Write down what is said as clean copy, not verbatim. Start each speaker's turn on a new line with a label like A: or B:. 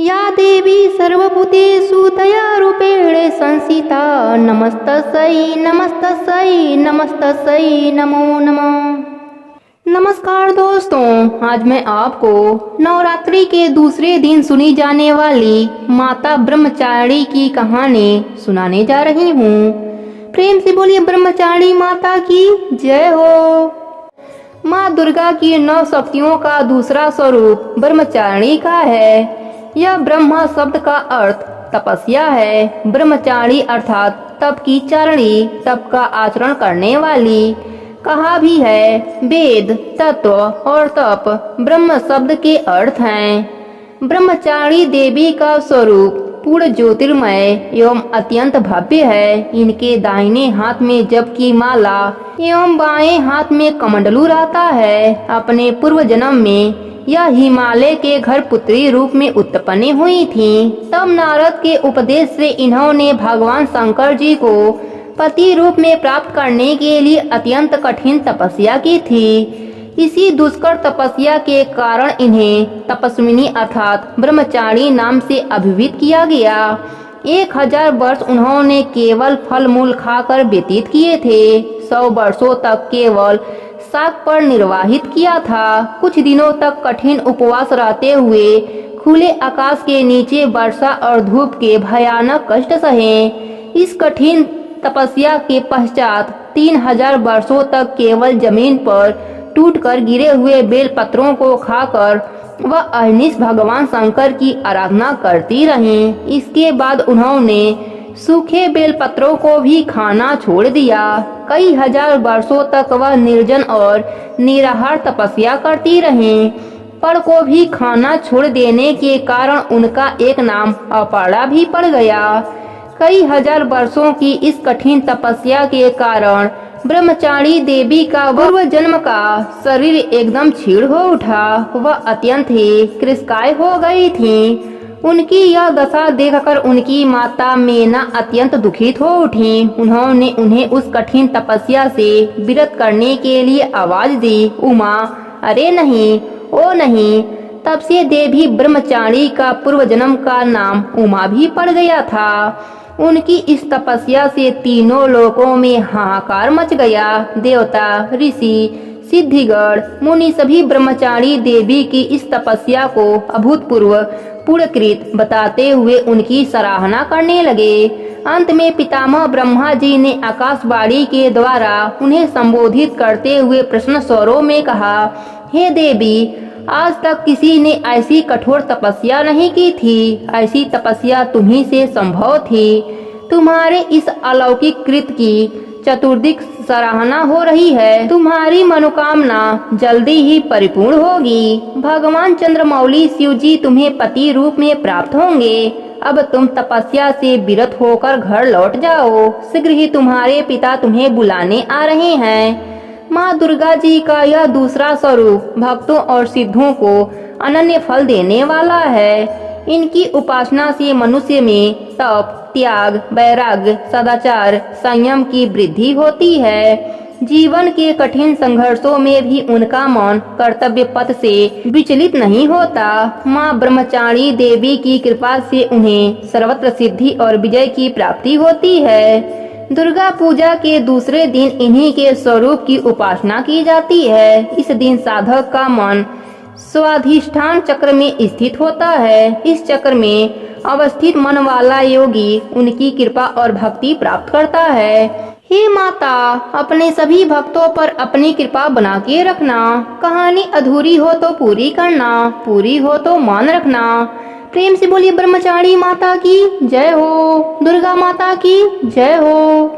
A: या देवी सर्वभूतेषु दयारूपेण संस्थिता नमस्तस्यै नमस्तस्यै नमस्तस्यै नमो नमः। नमस्कार दोस्तों, आज मैं आपको नवरात्रि के दूसरे दिन सुनी जाने वाली माता ब्रह्मचारिणी की कहानी सुनाने जा रही हूँ। प्रेम से बोलिए ब्रह्मचारिणी माता की जय हो। माँ दुर्गा की 9 शक्तियों का दूसरा स्वरूप ब्रह्मचारिणी का है। यह ब्रह्मा शब्द का अर्थ तपस्या है। ब्रह्मचारिणी अर्थात तप की चारिणी, तप का आचरण करने वाली। कहा भी है वेद, तत्व और तप ब्रह्म शब्द के अर्थ हैं। ब्रह्मचारिणी देवी का स्वरूप पूर्ण ज्योतिर्मय एवं अत्यंत भव्य है। इनके दाहिने हाथ में जप की माला एवं बाएं हाथ में कमंडलू रहता है। अपने पूर्व जन्म में यह हिमालय के घर पुत्री रूप में उत्पन्न हुई थीं। तब नारद के उपदेश से इन्होंने भगवान शंकर जी को पति रूप में प्राप्त करने के लिए अत्यंत कठिन तपस्या की थी। इसी दुष्कर तपस्या के कारण इन्हें तपस्विनी अर्थात ब्रह्मचारिणी नाम से अभिहित किया गया। 1000 वर्ष उन्होंने केवल फल मूल खाकर व्यतीत किए थे। 100 वर्षों तक केवल शाक पर निर्वाहित किया था। कुछ दिनों तक कठिन उपवास रहते हुए खुले आकाश के नीचे वर्षा और धूप के भयानक कष्ट सहे। इस कठिन तपस्या के पश्चात 3000 वर्षों तक केवल जमीन पर टूटकर गिरे हुए बेल पत्रों को खाकर वह अहर्निश भगवान शंकर की आराधना करती रहीं। इसके बाद उन्होंने सूखे बेल पत्रों को भी खाना छोड़ दिया। कई हजार वर्षों तक वह निर्जन और निराहार तपस्या करती रहीं। फल को भी खाना छोड़ देने के कारण उनका एक नाम अपर्णा भी पड़ गया। कई हजार वर्षों की इस कठिन तपस्या के कारण ब्रह्मचारिणी देवी का पूर्व जन्म का शरीर एकदम क्षीण हो उठा। वह अत्यंत ही कृशकाय हो गई थीं। उनकी यह दशा देखकर उनकी माता मेना अत्यंत दुखित हो उठी। उन्होंने उन्हें उस कठिन तपस्या से विरत करने के लिए आवाज दी, उमा, अरे नहीं, ओ नहीं। तब से देवी ब्रह्मचारिणी का पूर्व जन्म का नाम उमा भी पड़ गया था। उनकी इस तपस्या से तीनों लोकों में हाहाकार मच गया। देवता, ऋषि, सिद्धिगण, मुनि सभी ब्रह्मचारिणी देवी की इस तपस्या को अभूतपूर्व पुण्यकृत बताते हुए उनकी सराहना करने लगे। अंत में पितामह ब्रह्मा जी ने आकाशवाणी के द्वारा उन्हें संबोधित करते हुए प्रश्न स्वरों में कहा, हे देवी, आज तक किसी ने ऐसी कठोर तपस्या नहीं की थी। ऐसी तपस्या तुम्ही से संभव थी। तुम्हारे इस अलौकिक कृत की चतुर्दिक सराहना हो रही है। तुम्हारी मनोकामना जल्दी ही परिपूर्ण होगी। भगवान चंद्रमौली शिव जी तुम्हें पति रूप में प्राप्त होंगे। अब तुम तपस्या से विरत होकर घर लौट जाओ। शीघ्र ही तुम्हारे पिता तुम्हें बुलाने आ रहे हैं। माँ दुर्गा जी का यह दूसरा स्वरूप भक्तों और सिद्धों को अनन्य फल देने वाला है। इनकी उपासना से मनुष्य में तप, त्याग, वैराग्य, सदाचार, संयम की वृद्धि होती है। जीवन के कठिन संघर्षों में भी उनका मन कर्तव्य पथ से विचलित नहीं होता। माँ ब्रह्मचारिणी देवी की कृपा से उन्हें सर्वत्र सिद्धि और विजय की प्राप्ति होती है। दुर्गा पूजा के दूसरे दिन इन्हीं के स्वरूप की उपासना की जाती है। इस दिन साधक का मन स्वाधिष्ठान चक्र में स्थित होता है। इस चक्र में अवस्थित मन वाला योगी उनकी कृपा और भक्ति प्राप्त करता है। हे माता, अपने सभी भक्तों पर अपनी कृपा बना के रखना। कहानी अधूरी हो तो पूरी करना, पूरी हो तो मान रखना। प्रेम से बोलिए ब्रह्मचारिणी माता की जय हो। दुर्गा माता की जय हो।